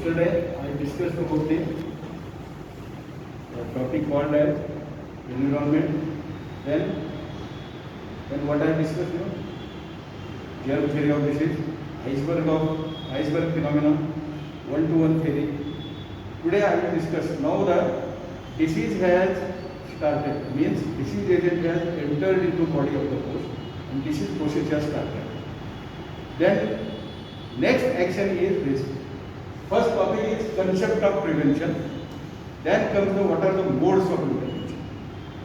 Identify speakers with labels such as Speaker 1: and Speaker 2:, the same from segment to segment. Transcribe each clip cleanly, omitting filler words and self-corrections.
Speaker 1: Yesterday I discussed about the topic called as environment. Then what I discussed, germ theory of disease, iceberg phenomena, one-to-one theory. Today I will discuss now the disease has started, means disease agent has entered into body of the host and disease process has started. Then next action is this. First topic is concept of prevention. Then comes the what are the modes of prevention.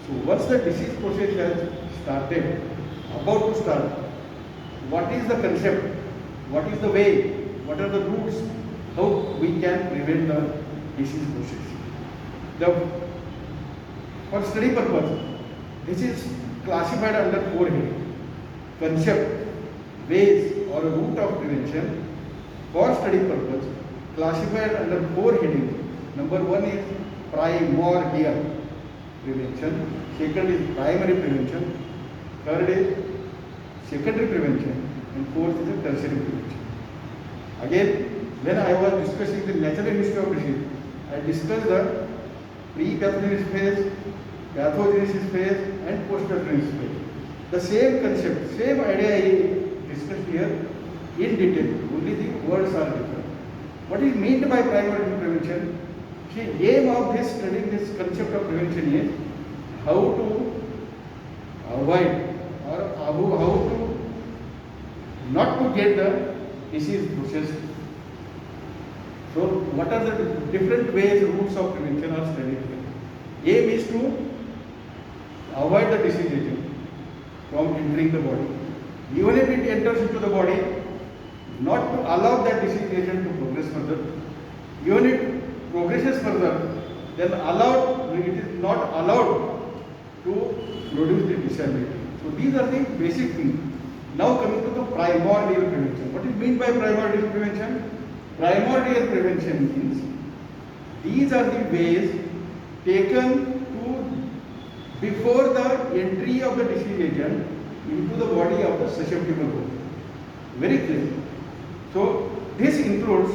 Speaker 1: So once the disease process has started, about to start, what is the concept? What is the way? What are the routes? How we can prevent the disease process? For study purpose, this is classified under 4 headings: concept, ways or route of prevention. For study purpose, classified under 4 headings. Number 1 is primordial prevention. Second is primary prevention. Third is secondary prevention. And fourth is the tertiary prevention. Again, when I was discussing the natural history of disease, I discussed the pre-pathogenesis phase, pathogenesis phase, and post-pathogenesis phase. The same concept, same idea I discussed here in detail. Only the words are different. What is meant by primary prevention? The aim of this studying this concept of prevention is how to avoid or how to not to get the disease process. So what are the different ways, routes of prevention are studied here. Aim is to avoid the disease agent from entering the body. Even if it enters into the body, not to allow that disease agent to progress further. Even if it progresses further, then it is not allowed to produce the disability. So these are the basic things. Now coming to the primordial prevention. What is meant by primordial prevention? Primordial prevention means these are the ways taken to before the entry of the disease agent into the body of the susceptible host. Very clear. So this includes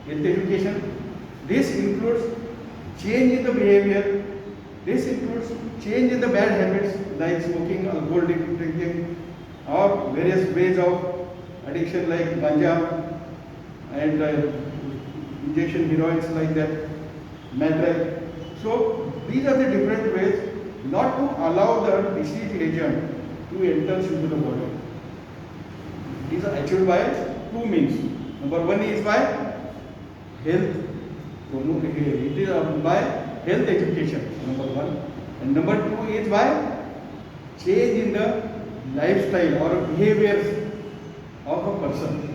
Speaker 1: health education, this includes change in the behavior, this includes change in the bad habits like smoking, alcohol drinking, or various ways of addiction like ganja and injection heroids like that, Madreg. So these are the different ways not to allow the disease agent to enter into the body. These are achieved by 2 means. Number 1 is by health. It is by health education. Number 1, and number 2 is by change in the lifestyle or behaviors of a person.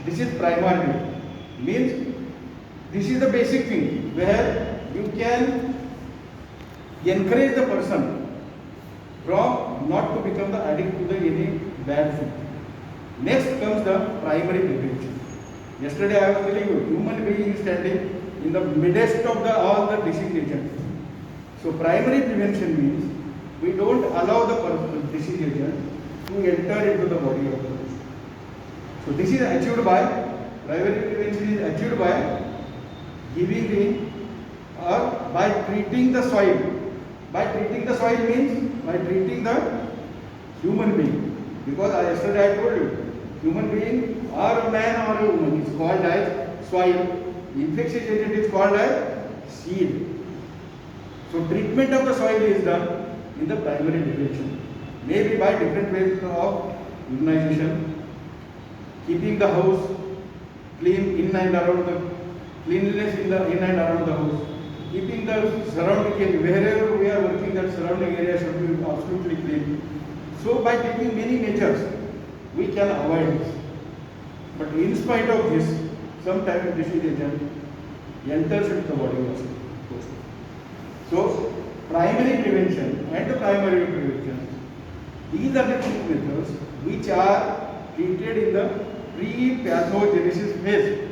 Speaker 1: This is primary. Means this is the basic thing where you can encourage the person from not to become the addict to the any bad food. Next comes the primary prevention. Yesterday I was telling you, human being is standing in the midst of all the disease agents. So primary prevention means we don't allow the disease agent to enter into the body of the person. So this is achieved by primary prevention is achieved by giving the or by treating the soil. By treating the soil means by treating the human being. Because yesterday I told you, human being or a man or a woman is called as soil. Infectious agent is called as seed. So treatment of the soil is done in the primary prevention. Maybe by different ways of immunization, keeping the house clean in and around the cleanliness in and around the house, keeping the surrounding area, wherever we are working, that surrounding area should be absolutely clean. So by taking many measures, we can avoid this. But in spite of this, sometimes disease agent enters into the body also. So primary prevention and the primary prevention, these are the 2 methods which are treated in the pre-pathogenesis phase.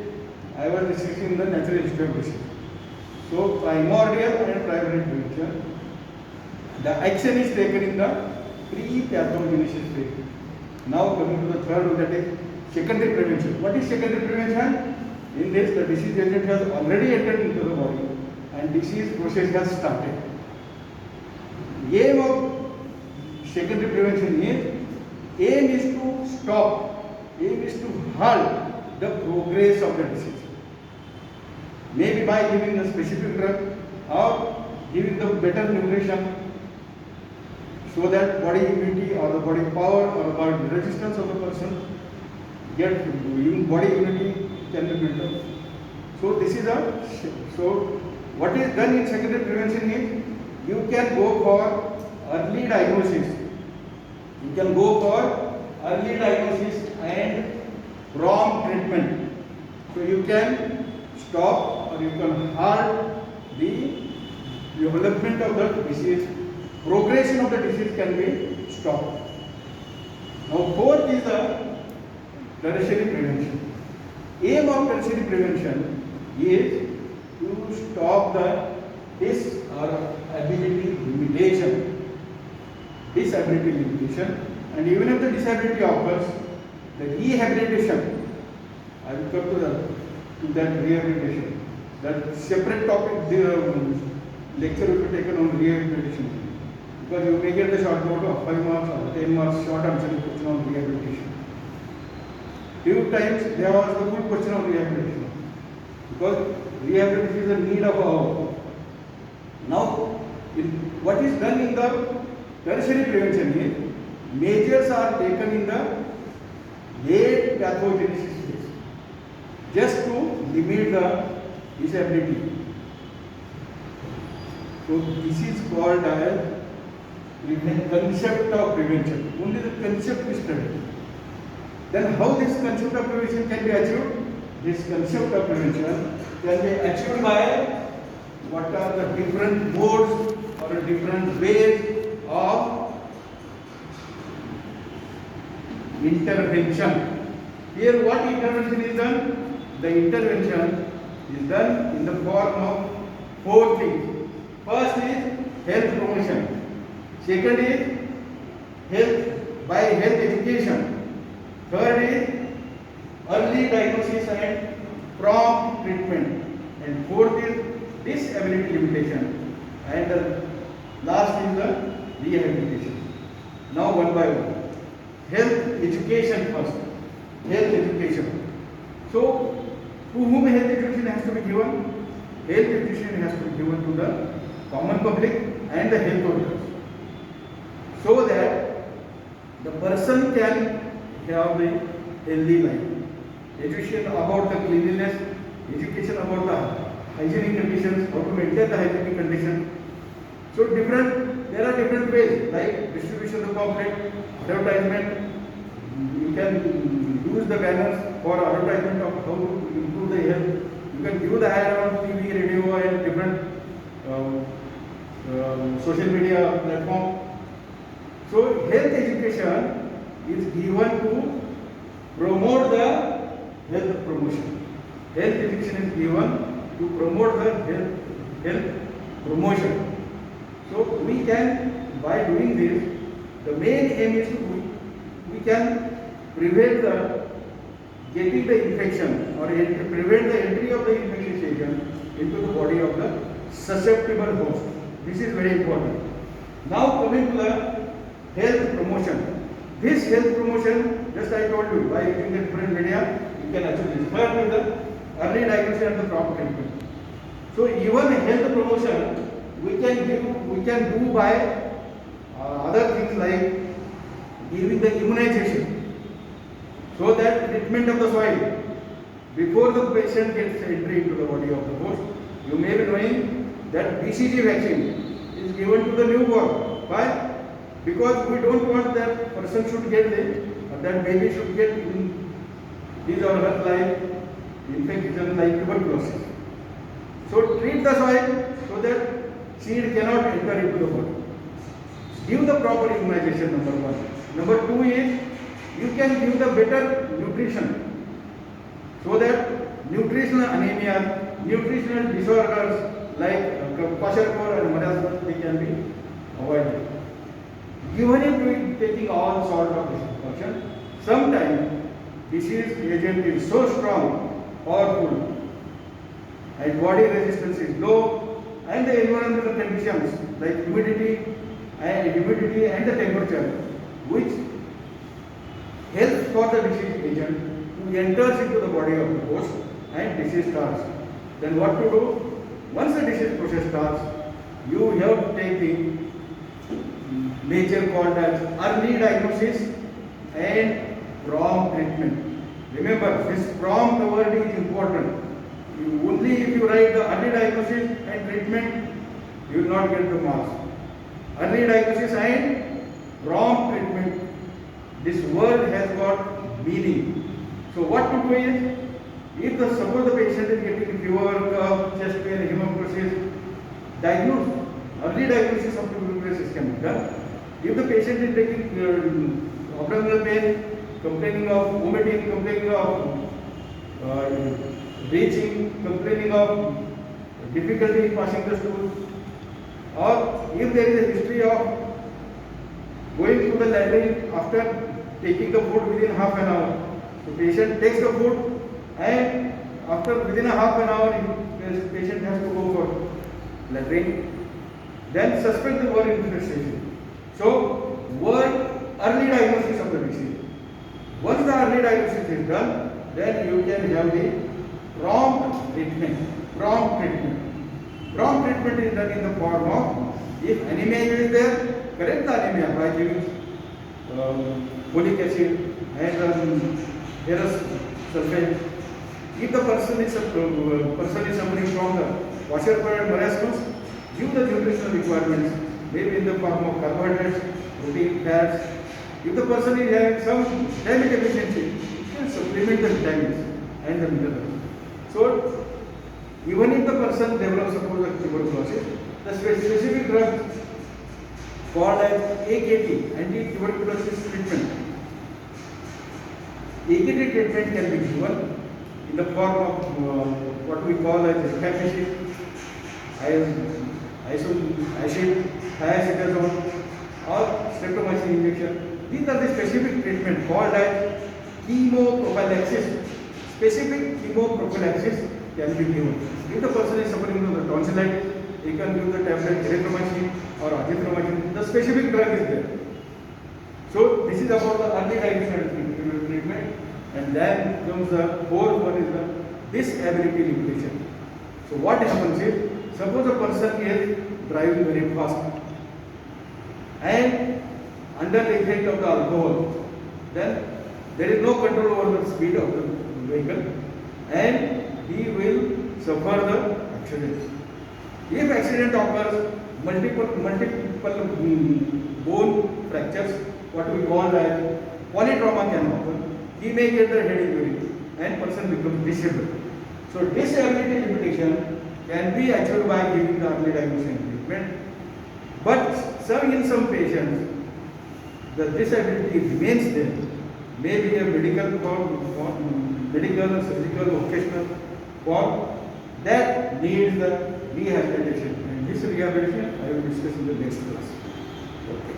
Speaker 1: I was discussing the natural history of disease. So primordial and primary prevention, the action is taken in the pre-pathogenesis phase. Now coming to the third one, that is secondary prevention. What is secondary prevention? In this, the disease agent has already entered into the body and disease process has started. Aim of secondary prevention is to stop, aim is to halt the progress of the disease. Maybe by giving a specific drug or giving the better nutrition, so that body immunity or the body power or body resistance of the person body immunity can be built up. So this is what is done in secondary prevention is you can go for early diagnosis. You can go for early diagnosis and prompt treatment. So you can stop or you can halt the development of the disease. Progression of the disease can be stopped. Now fourth is the tertiary prevention. Aim of tertiary prevention is to stop the disability limitation, and even if the disability occurs, the rehabilitation. I will come to that rehabilitation. That separate topic. The lecture will be taken on rehabilitation. Because you may get the short note of 5 marks or 10 marks short answer question on rehabilitation. Few times there was the full question on rehabilitation. Because rehabilitation is a need of our. Now, what is done in the tertiary prevention is measures are taken in the late pathogenesis stage, just to limit the disability. So this is called as concept of prevention. Only the concept is studied. Then how this concept of prevention can be achieved? This concept of prevention can be achieved by what are the different modes or different ways of intervention. Here what intervention is done? The intervention is done in the form of 4 things. First is health promotion. Second is health education. Third is early diagnosis and prompt treatment. And fourth is disability limitation. And last is the rehabilitation. Now one by one. Health education first. Health education. So to whom health education has to be given? Health education has to be given to the common public and the health workers, so that the person can have a healthy life. Education about the cleanliness, education about the hygienic conditions, how to maintain the hygienic condition. So there are different ways, like distribution of pamphlet, advertisement. You can use the banners for advertisement of how to improve the health. You can give the ad on TV, radio, and different social media platform. So health education is given to promote the health promotion. Health education is given to promote the health promotion. So we can, by doing this, the main aim is we can prevent the getting the infection or prevent the entry of the infectious agent into the body of the susceptible host. This is very important. Now coming to the health promotion. This health promotion, just I told you, by using the different media, you can achieve this. Third is the early diagnosis and the prompt treatment. So even health promotion we can do by other things like giving the immunization, so that treatment of the soil before the patient gets entry into the body of the host. You may be knowing that BCG vaccine is given to the newborn. Why? Because we don't want that person should get that baby should get in his or her life infection like tuberculosis. So treat the soil so that seed cannot enter into the body. Give the proper immunization, number 1. Number 2 is you can give the better nutrition, so that nutritional anemia, nutritional disorders like kwashiorkor and marasmus, they can be avoided. Even if we are taking all sort of this precaution, sometimes disease agent is so strong powerful and body resistance is low, and the environmental conditions like humidity and the temperature, which helps for the disease agent to enters into the body of the host and disease starts. Then what to do? Once the disease process starts, you have to take the measure called as early diagnosis and prompt treatment. Remember, this prompt word is important. Only if you write the early diagnosis and treatment, you will not get the marks. Early diagnosis and prompt treatment. This word has got meaning. So what to do is, if suppose the patient is getting fever, cough, chest pain, hemoptysis, diagnose. Early diagnosis of tuberculosis can be done. If the patient is taking abdominal pain, complaining of vomiting, complaining of reaching, complaining of difficulty in passing the stool, or if there is a history of going to the latrine after taking the food within half an hour, the patient takes the food and after within a half an hour the patient has to go for latrine, then suspect the worm infestation. So, early diagnosis of the disease. Once the early diagnosis is done, then you can have the prompt treatment. Prompt treatment is done in the form of, if anemia is there, correct the anemia by giving folic acid and ferrous sulfate. If the person is suffering from the washer-acquired marasmus, give the nutritional requirements, maybe in the form of carbohydrates, protein, fats. If the person is having some vitamin deficiency, you can supplement the vitamins and the minerals. So, even if the person develops suppose tuberculosis, the specific drug called as AKT, anti-tuberculosis treatment. AKT treatment can be given in the form of what we call as capsaicin, acid, thiazidazole, or streptomycin injection. These are the specific treatment called as chemoprophylaxis. Specific chemoprophylaxis can be given. If the person is suffering from the tonsillitis, you can give the tablet erythromycin or azithromycin. The specific drug is there. So this is about the early diagnosis treatment, and then comes the fourth one is the disability limitation. So what happens is, suppose a person is driving very fast and under the effect of the alcohol, then there is no control over the speed of the vehicle and he will suffer the accident. If accident occurs, multiple bone fractures, what we call as polytrauma can happen. He may get the head injury and person becomes disabled. So disability limitation can be achieved by giving the early diagnosis and treatment. But in some patients, the disability remains there. Maybe a medical, surgical, occasional form that needs the rehabilitation. And this rehabilitation I will discuss in the next class. Okay.